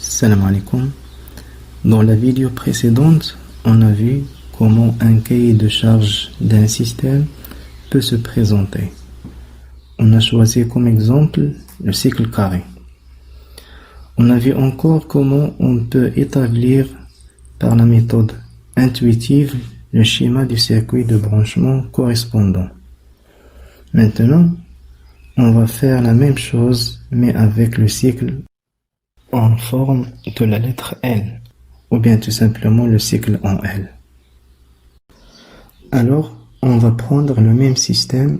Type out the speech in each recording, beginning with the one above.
Salam alaikum. Dans la vidéo précédente, on a vu comment un cahier de charge d'un système peut se présenter. On a choisi comme exemple le cycle carré. On a vu encore comment on peut établir par la méthode intuitive le schéma du circuit de branchement correspondant. Maintenant, on va faire la même chose mais avec le cycle en forme de la lettre L, ou bien tout simplement le cycle en L. Alors, on va prendre le même système,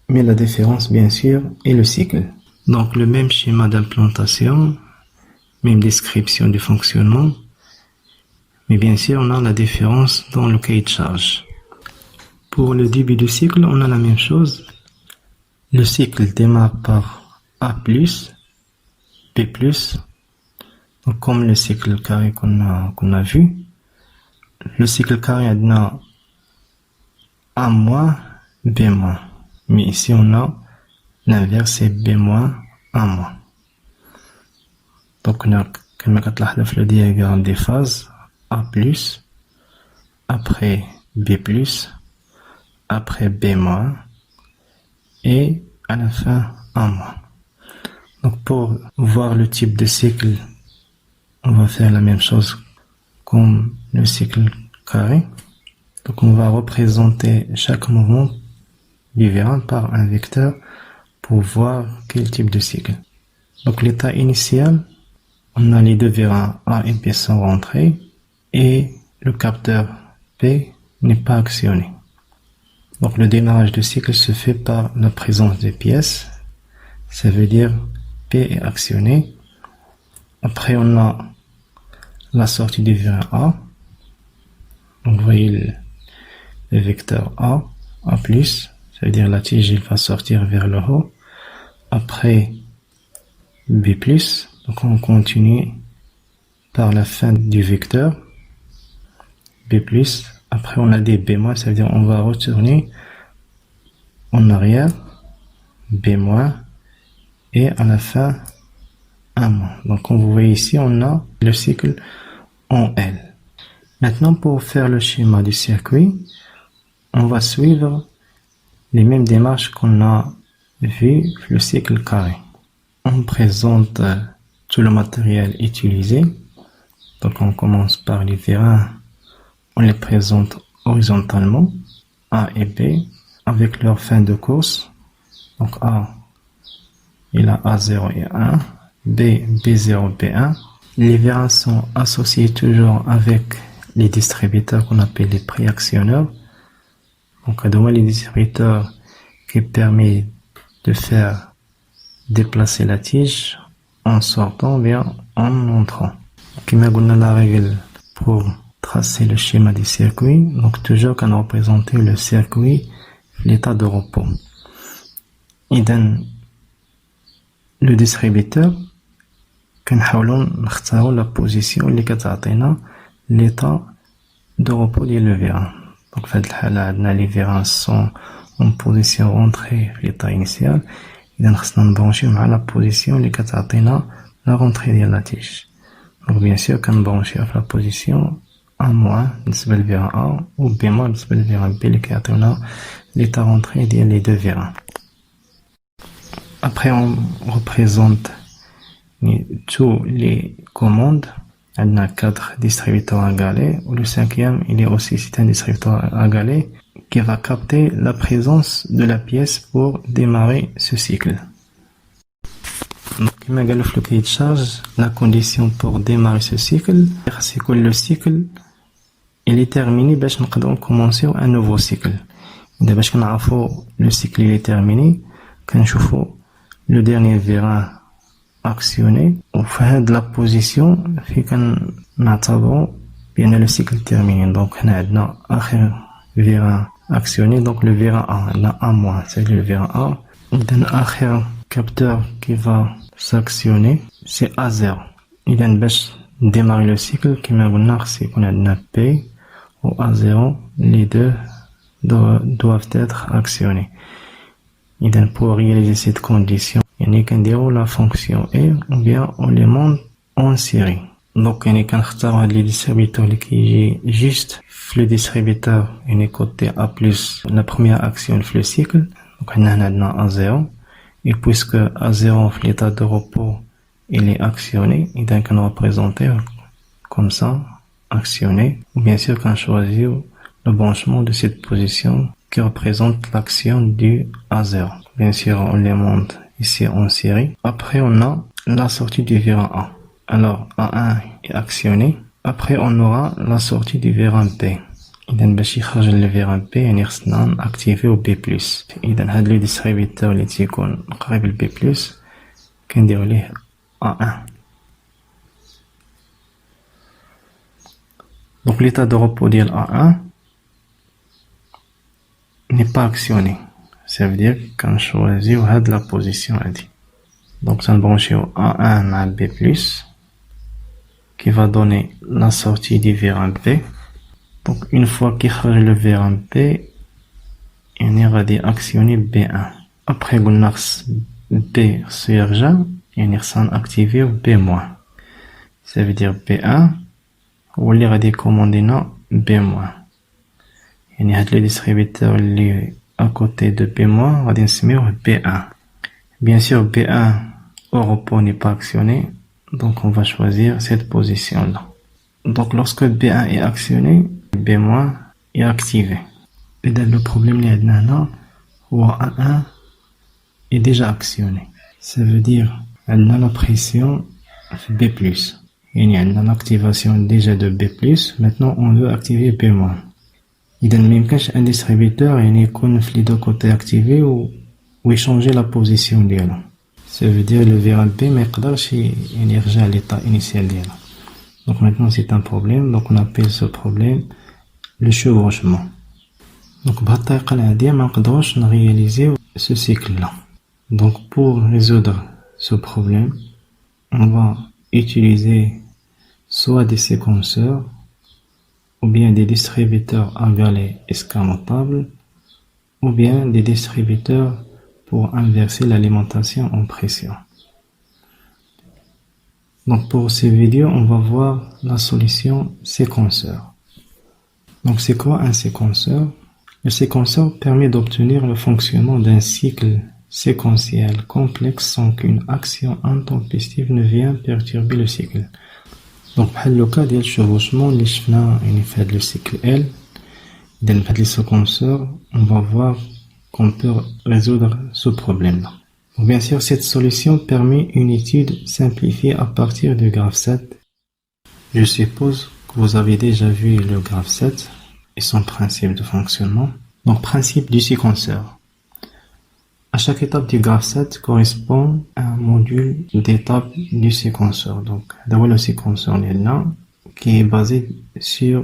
mais la différence bien sûr est le cycle. Donc le même schéma d'implantation, même description du fonctionnement, mais bien sûr on a la différence dans le cahier de charge. Pour le début du cycle, on a la même chose. Le cycle démarre par A+, B+, donc comme le cycle carré qu'on a vu. Le cycle carré a A-, B-. Mais ici on a l'inverse, c'est B-, A-. Donc on a, comme le diagramme des phases, A+, après B+, après B-, et à la fin A-. Donc pour voir le type de cycle, on va faire la même chose comme le cycle carré. Donc on va représenter chaque mouvement du vérin par un vecteur pour voir quel type de cycle. Donc l'état initial, on a les deux vérins A et B sont rentrés et le capteur P n'est pas actionné. Donc le démarrage du cycle se fait par la présence des pièces. Ça veut dire P est actionné. Après on a la sortie du vérin A. Donc vous voyez le vecteur A+, ça veut dire la tige il va sortir vers le haut. Après B+, donc on continue par la fin du vecteur B+. Après on a des B-, ça veut dire on va retourner en arrière B-, et à la fin A-. Donc comme vous voyez ici, on a le cycle en L. Maintenant, pour faire le schéma du circuit, on va suivre les mêmes démarches qu'on a vu le cycle carré. On présente tout le matériel utilisé. Donc on commence par les vérins, on les présente horizontalement, A et B, avec leur fin de course. Donc A, il a A0 et 1, B, B0, B1. Les vérins sont associés toujours avec les distributeurs qu'on appelle les préactionneurs. Donc, les distributeurs qui permettent de faire déplacer la tige en sortant ou bien en entrant. Comme on a la règle pour tracer le schéma du circuit, donc toujours qu'on représente le circuit, l'état de repos. Et dans le distributeur, كنحاولوا نختاروا la position اللي كتعطينا l'état de repos ديال le vérin. Donc في هذه الحالة عندنا les vérins sont en position rentrée في l'état initial. إذا خصنا نبرونشيو مع la position اللي كتعطينا la rentrée ديال la tige. Donc bien sûr كنبرونشيو في la position A- بالنسبة للفيران A ou B- بالنسبة للفيران B اللي كيعطيونا l'état rentrée ديال les deux vérins. Après on représente tous les commandes. On a 4 distributeurs à galets, ou le 5e, il est aussi c'est un distributeur à galets qui va capter la présence de la pièce pour démarrer ce cycle. Donc, comme on a le cahier de charge, la condition pour démarrer ce cycle, c'est que le cycle il est terminé, باش نقدروا commencer un nouveau cycle. إذا باش كنعرفوا le cycle il est terminé, كنشوفوا le dernier vérin actionné وفي هاد la position في كنعتبروا بأن le cycle terminé. Donc هنا عندنا آخر vérin actionné, donc le vérin A, on a A-, c'est le vérin A. إذن آخر capteur qui va s'actionner c'est A0. إذن باش démarrer le cycle كما قلنا خص يكون عندنا P ou A0, les deux doivent être actionnés. إذن pour réaliser cette condition يعني كنديروا la fonction E ou bien on les monte en série. Donc يعني كنختار هاد لي ديستريبيتور اللي كيجي جيست في لو ديستريبيتور يعني كوتي A plus la première action في le cycle. Donc هنا عندنا A0 et puisque A0 في l'état de repos il est actionné, إذا كنreprésenter comme ça, actionné, ou bien sûr qu'on choisit le branchement de cette position qui représente l'action du A0. Bien sûr, on les monte ici en série. Après, on a la sortie du vérin A. Alors, A1 est actionné. Après, on aura la sortie du vérin B. إذا باش يخرج le vérin B يعني خصنا activer au B+. إذا هاد le distributeur اللي تيكون قريب ل B+, كنديرو ليه A1. Donc l'état de repos de A1 n'est pas actionné. Ça veut dire qu'on choisit la position. Donc ça branche au A1 à B+, qui va donner la sortie du vérin B. Donc une fois qu'il sort le vérin B, on ira actionner B1. Après on a B surgent, on ira activer B-. Ça veut dire B1 ou les radis commandés B-. Il y a le distributeur à côté de B-, on va dire B1. Bien sûr, B1 au repos n'est pas actionné, donc on va choisir cette position-là. Donc lorsque B1 est actionné, B- est activé. Et dans le problème, là, A1 est déjà actionné. Ça veut dire qu'on a la pression B+. Il y a l'activation déjà de B+, maintenant on veut activer B-. إذا ما يمكنش ان ديستريبيتور يعني يكون في لي دو كوتي اكتيفي ويشونجي لا بوزيسيون ديالو. Ça veut dire le vérin B ما يقدرش يعني يرجع لl'état initial ديالو. Donc maintenant c'est un problème, donc on appelle ce problème le chevauchement. Donc بهاد الطريقة العادية ما نقدروش نرياليزيو ce cycle là. Donc pour résoudre ce problème, on va utiliser soit des séquenceurs ou bien des distributeurs à valet escamotable, ou bien des distributeurs pour inverser l'alimentation en pression. Donc pour ces vidéos, on va voir la solution séquenceur. Donc c'est quoi un séquenceur? Le séquenceur permet d'obtenir le fonctionnement d'un cycle séquentiel complexe sans qu'une action intempestive ne vienne perturber le cycle. Donc بحال le cas ديال الشevauchement اللي شفنا يعني في هذا le cycle L. Dans les séquenceurs, on va voir qu'on peut résoudre ce problème-là. Donc, bien sûr, cette solution permet une étude simplifiée à partir du graphe 7. Je suppose que vous avez déjà vu le graphe 7 et son principe de fonctionnement. Donc, principe du séquenceur. À chaque étape du graphe 7 correspond à un module d'étape du séquenceur. Donc, d'abord le séquenceur là, qui est basé sur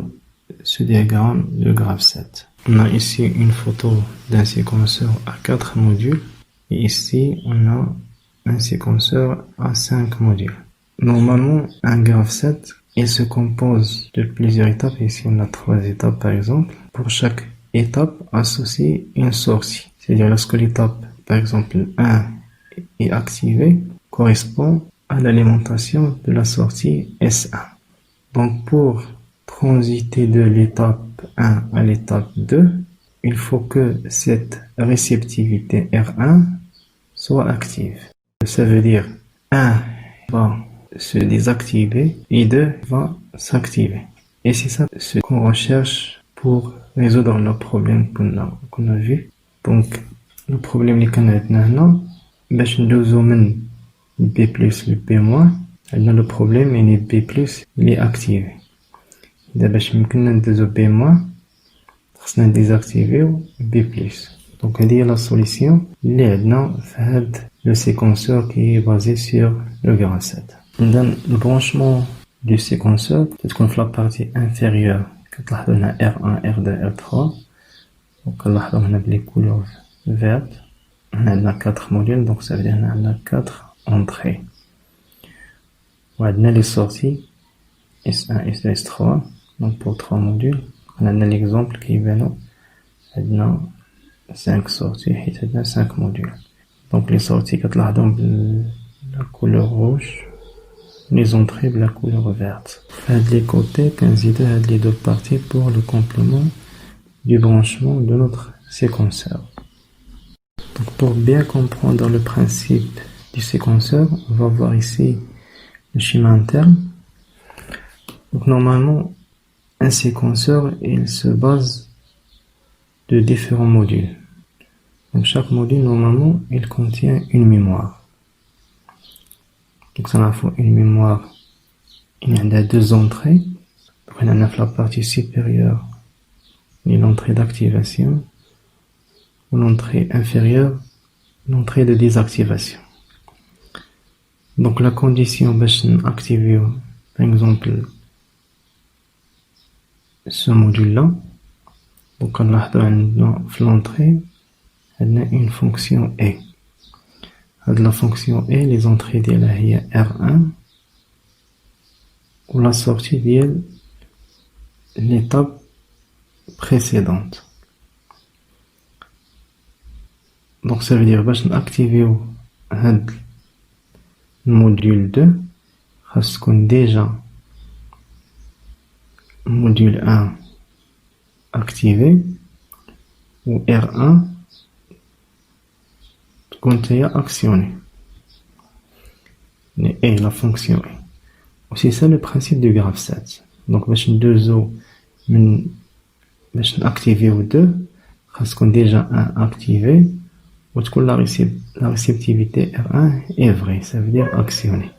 ce diagramme de graphe 7. On a ici une photo d'un séquenceur à 4 modules et ici on a un séquenceur à 5 modules. Normalement, un graphe 7, il se compose de plusieurs étapes. Ici on a 3 étapes par exemple. Pour chaque étape, associer une sortie. C'est-à-dire lorsque l'étape par exemple 1 est activée, correspond à l'alimentation de la sortie S1. Donc pour transiter de l'étape 1 à l'étape 2, il faut que cette réceptivité R1 soit active. Ça veut dire 1 va se désactiver et 2 va s'activer. Et c'est ça ce qu'on recherche pour résoudre le problème qu'on a vu. Donc le problème اللي كان عندنا هنا باش ندوزو من B+ ل B-, عندنا le problème يعني B+ il est activé. إذا باش يمكننا ندوزو B-, خصنا نديزاكتيفيو B+. Donc هذه هي la solution اللي عندنا في هاد le séquenceur qui est basé sur le graphe 7. إذا le branchement du séquenceur تكون في la partie inférieure. كتلاحظوا هنا R1 R2 R3. Donc كنلاحظوا هنا بلي couleurs vertes. On a 4 modules, donc ça veut dire qu'on a 4 entrées. On a les sorties S1, S2, S3, donc pour 3 modules. On a l'exemple qui est là. On a 5 sorties et on a 5 modules. Donc les sorties, la couleur rouge, les entrées de la couleur verte. Les côtés, les deux parties pour le complément du branchement de notre séquenceur. Donc pour bien comprendre le principe du séquenceur, on va voir ici le schéma interne. Donc normalement, un séquenceur, il se base de différents modules. Donc chaque module, normalement, il contient une mémoire. Donc ça nous faut une mémoire. Il y a deux entrées. Donc on a la partie supérieure, l'entrée d'activation, ou l'entrée inférieure, l'entrée de désactivation. Donc la condition pour activer, par exemple, ce module-là, donc on a dans l'entrée, elle a une fonction E. La fonction E, les entrées de la R1, ou la sortie de l'étape précédente. Donc ça veut dire que activer le module 2, parce qu'on déjà module 1 activé, ou R1 contient actionné. Et la fonction E. C'est ça le principe du graphe 7. Donc, deux O, activer ou deux, parce qu'on déjà un activé, ou la réceptivité R1 est vraie, ça veut dire actionné.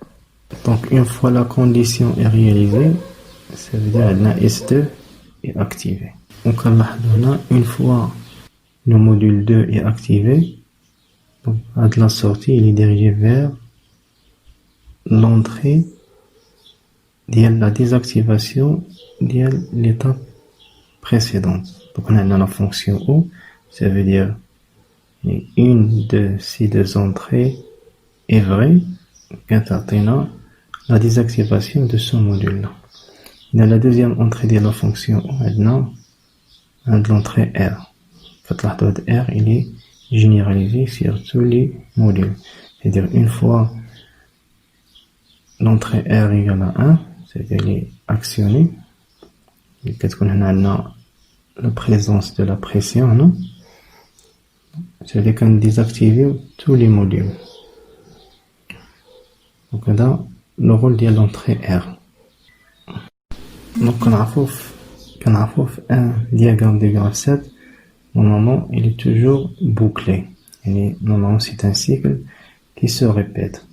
Donc, une fois la condition est réalisée, ça veut dire que S2 est activé. Donc, une fois le module 2 est activé, donc, à la sortie, il est dirigé vers l'entrée de la désactivation de l'étape précédente. Donc, on a la fonction O, ça veut dire une de ces deux entrées est vraie, qu'intertenant la désactivation de ce module-là. Dans la deuxième entrée de la fonction O, maintenant, de l'entrée R. R, il est généralisé sur tous les modules. C'est-à-dire, une fois l'entrée R égale à 1, c'est-à-dire il est actionné, et qu'est-ce qu'on a là? La présence de la pression, non? C'est-à-dire qu'on désactive tous les modules. Donc là, le rôle de l'entrée R. Donc on a un diagramme de graphe 7. Normalement, il est toujours bouclé. Normalement, c'est un cycle qui se répète.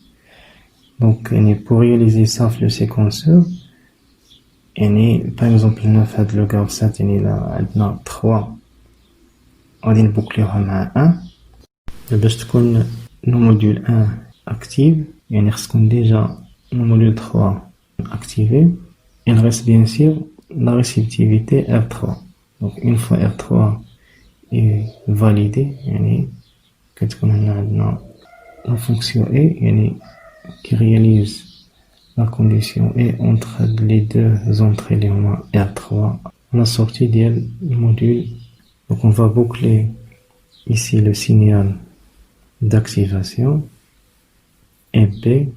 Donc, pour réaliser ça, le séquenceur, par exemple, le graphe 7, il a 3. On va boucler à 1. Le module 1 active, il reste déjà le module 3 activé. Il reste bien sûr la réceptivité R3. Donc, une fois R3 est validée, qu'est-ce qu'on a là? La fonction E, qui réalise la condition E entre les deux entrées, les R3, la sortie du module. Donc, on va boucler ici le signal d'activation et B,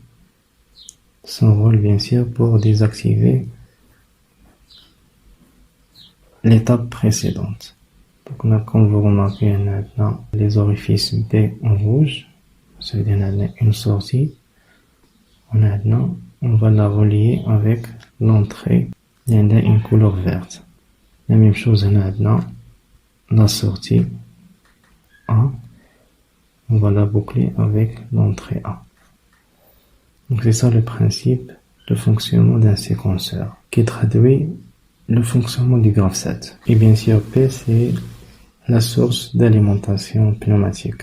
son rôle bien sûr pour désactiver l'étape précédente. Donc là, comme vous remarquez maintenant, les orifices B en rouge, ça veut dire qu'on a une sortie. Maintenant, on va la relier avec l'entrée. Il y a une couleur verte. La même chose maintenant, la sortie A. On va la boucler avec l'entrée A. Donc c'est ça le principe de fonctionnement d'un séquenceur qui traduit le fonctionnement du graphe 7. Et bien sûr, P, c'est la source d'alimentation pneumatique.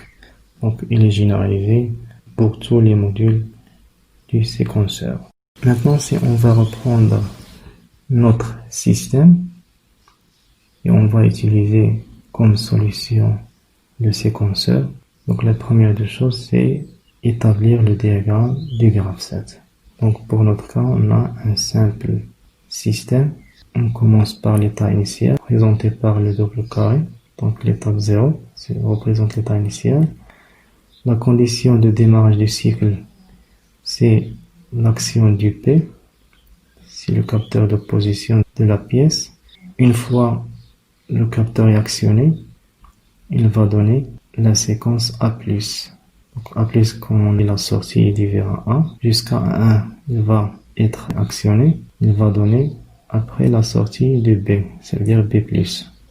Donc, il est généralisé pour tous les modules du séquenceur. Maintenant, si on va reprendre notre système et on va utiliser comme solution le séquenceur. Donc, la première des choses, c'est établir le diagramme du graphe 7. Donc, pour notre cas, on a un simple système. On commence par l'état initial, représenté par le double carré. Donc, l'étape 0, représente l'état initial. La condition de démarrage du cycle, c'est l'action du P, c'est le capteur de position de la pièce. Une fois le capteur est actionné, il va donner la séquence A+. Donc A+, comme on est la sortie du vers A, jusqu'à 1, il va être actionné, il va donner après la sortie de B, c'est-à-dire B+.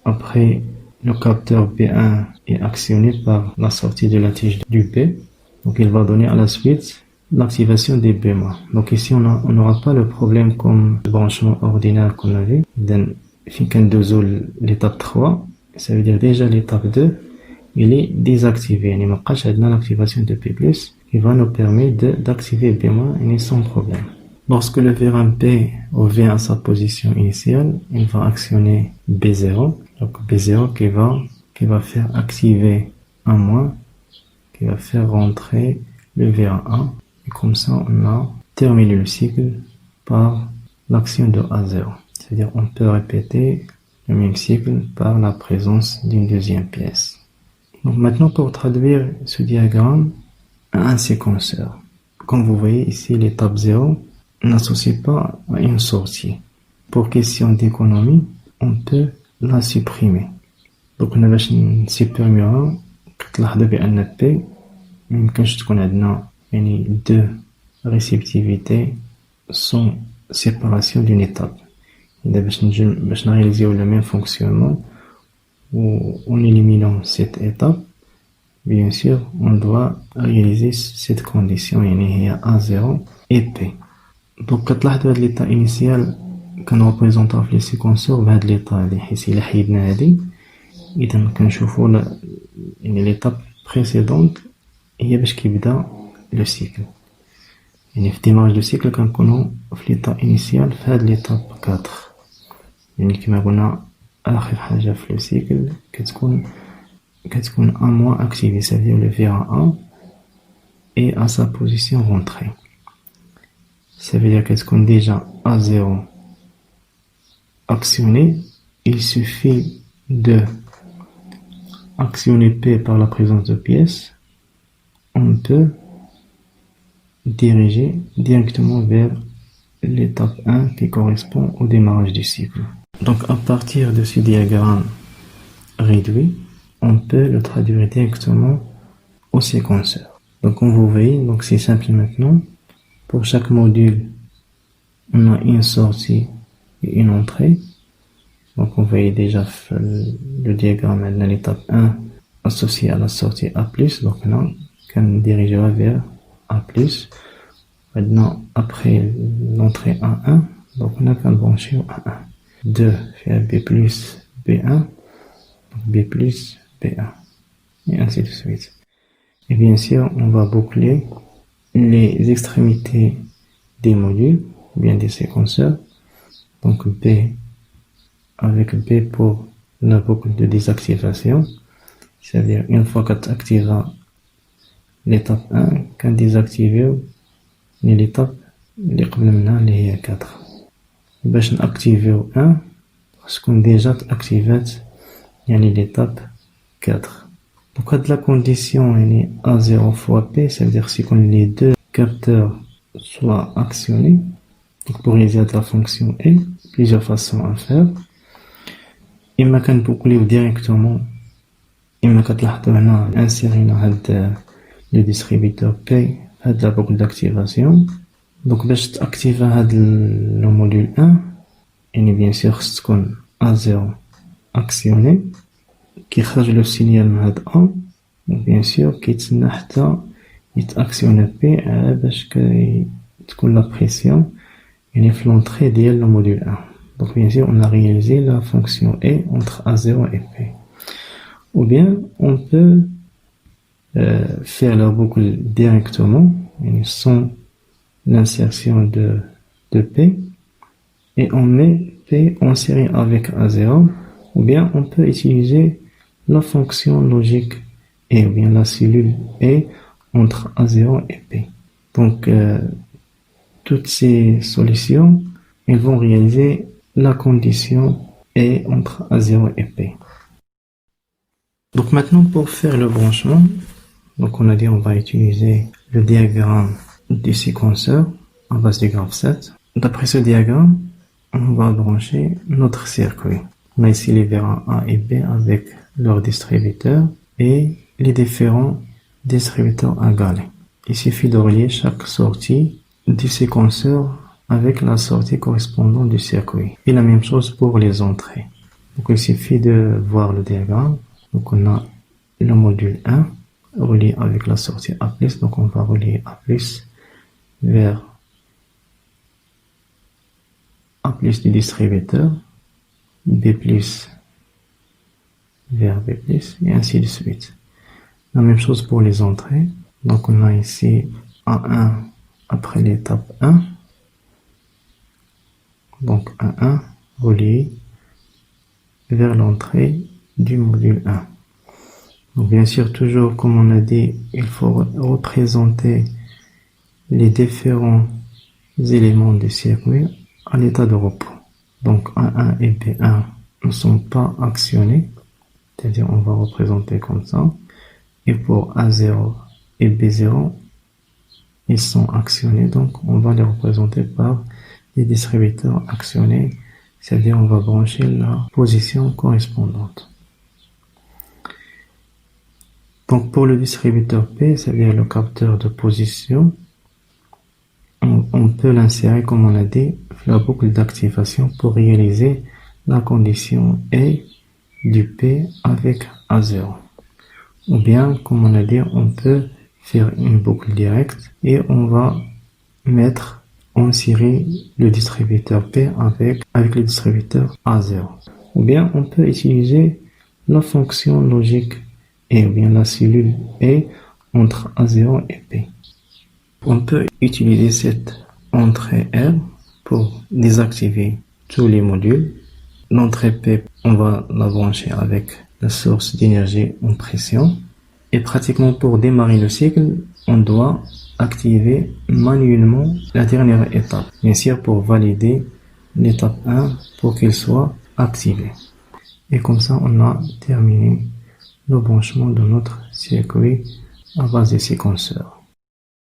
Après, le capteur B1 est actionné par la sortie de la tige du B, donc il va donner à la suite l'activation des B-. Donc ici, on n'aura pas le problème comme le branchement ordinaire qu'on avait. L'étape 3, ça veut dire déjà l'étape 2, il est désactivé. Il n'y a pas l'activation de P+, qui va nous permettre d'activer B- sans problème. Lorsque le vérin P revient à sa position initiale, il va actionner B0. Donc B0 qui va faire activer un-, qui va faire rentrer le vérin A. Et comme ça, on a terminé le cycle par l'action de A0. C'est-à-dire on peut répéter le même cycle par la présence d'une deuxième pièce. Donc maintenant, pour traduire ce diagramme à un séquenceur. Comme vous voyez ici, l'étape 0 n'associe pas à une sortie. Pour question d'économie, on peut la supprimer. Donc on va supprimer كتلاحظوا بأن P ميمكنش تكون عندنا يعني deux réceptivités sans séparation d'une étape. باش نرياليزيو le même fonctionnement en éliminant cette étape, bien sûr, on doit réaliser cette condition, il y a A0 et P. Donc, كتلاحظوا هاد l'état initial كنريبريزونطوه في لي سيكونسور بهاد l'état هادي، حيت إلا حيدنا هادي إذا كنشوفو يعني l'étape précédente هي باش كيبدا لو سيكل. يعني في ديماج دو سيكل كنكونو في l'état initial في هاد l'étape 4. يعني كما قلنا آخر حاجة في لو سيكل كتكون A- activé, c'est-à-dire le vérin A est à sa position rentrée. Ça veut dire que déjà A0 actionné, il suffit de actionner P par la présence de pièces, on peut diriger directement vers l'étape 1 qui correspond au démarrage du cycle. Donc à partir de ce diagramme réduit, on peut le traduire directement au séquenceur. Donc comme vous voyez, donc c'est simple maintenant. Pour chaque module, on a une sortie et une entrée. Donc on voyait déjà le diagramme à l'étape 1 associé à la sortie A+. Donc là, on dirigera vers A+. Maintenant, après l'entrée A1, donc on a qu'un brancher au A1. 2 faire B+, B1, B+, B1, et ainsi de suite. Et bien sûr, on va boucler les extrémités des modules, bien des séquenceurs. Donc B avec B pour la boucle de désactivation, c'est-à-dire une fois qu'on activera l'étape 1, qu'on désactive l'étape اللي قبل منها اللي هي 4. باش نactiver 1 خصكم déjà activé يعني l'étape 4. Donc de la condition يعني A0 fois P, ça veut dire que les deux capteurs soient actionnés. Donc pour réaliser la fonction E, plusieurs façons à faire. إما كنبوكليو directement، إما كتلاحظوا هنا انسيرينا هاد le distributeur P هاد la boucle d'activation. Donc باش تاكتيفا هاد le module 1 يعني bien sûr خص تكون A0 actionné كيخرج لو سينيال من هاد A، bien sûr كيتسنى حتى يتاكسيوني P باش تكون لا pression يعني في l'entrée ديال le module 1. Donc bien sûr on a réalisé la fonction E entre A0 et P. Ou bien on peut faire la boucle directement sans l'insertion de P et on met P en série avec A0, ou bien on peut utiliser la fonction logique E, ou bien la cellule E entre A0 et P. Donc toutes ces solutions elles vont réaliser la condition E entre A0 et P. Donc maintenant pour faire le branchement, donc on a dit on va utiliser le diagramme du séquenceur. à base du graphe 7. D'après ce diagramme, on va brancher notre circuit. On a ici les verrins A et B avec leurs distributeurs et les différents distributeurs à galets. Il suffit de relier chaque sortie du séquenceur avec la sortie correspondante du circuit. Et la même chose pour les entrées. Donc il suffit de voir le diagramme. Donc on a le module 1 relié avec la sortie A+, donc on va relier A+ vers A+ du distributeur, B+ vers B+, et ainsi de suite. La même chose pour les entrées. Donc on a ici A1 après l'étape 1. Donc A1 relié vers l'entrée du module 1. Donc bien sûr, toujours comme on a dit, il faut représenter les différents éléments du circuit à l'état de repos. Donc A1 et B1 ne sont pas actionnés, c'est-à-dire on va représenter comme ça. Et pour A0 et B0, ils sont actionnés, donc on va les représenter par des distributeurs actionnés, c'est-à-dire on va brancher la position correspondante. Donc pour le distributeur P, c'est-à-dire le capteur de position, on peut l'insérer, comme on a dit, la boucle d'activation pour réaliser la condition E du P avec A0. Ou bien, comme on a dit, on peut faire une boucle directe et on va mettre en série le distributeur P avec le distributeur A0. Ou bien, on peut utiliser la fonction logique E, ou bien la cellule E entre A0 et P. On peut utiliser cette entrée R pour désactiver tous les modules. L'entrée P, on va la brancher avec la source d'énergie en pression. Et pratiquement pour démarrer le cycle, on doit activer manuellement la dernière étape. Bien sûr, pour valider l'étape 1 pour qu'elle soit activée. Et comme ça, on a terminé le branchement de notre circuit à base de séquenceur.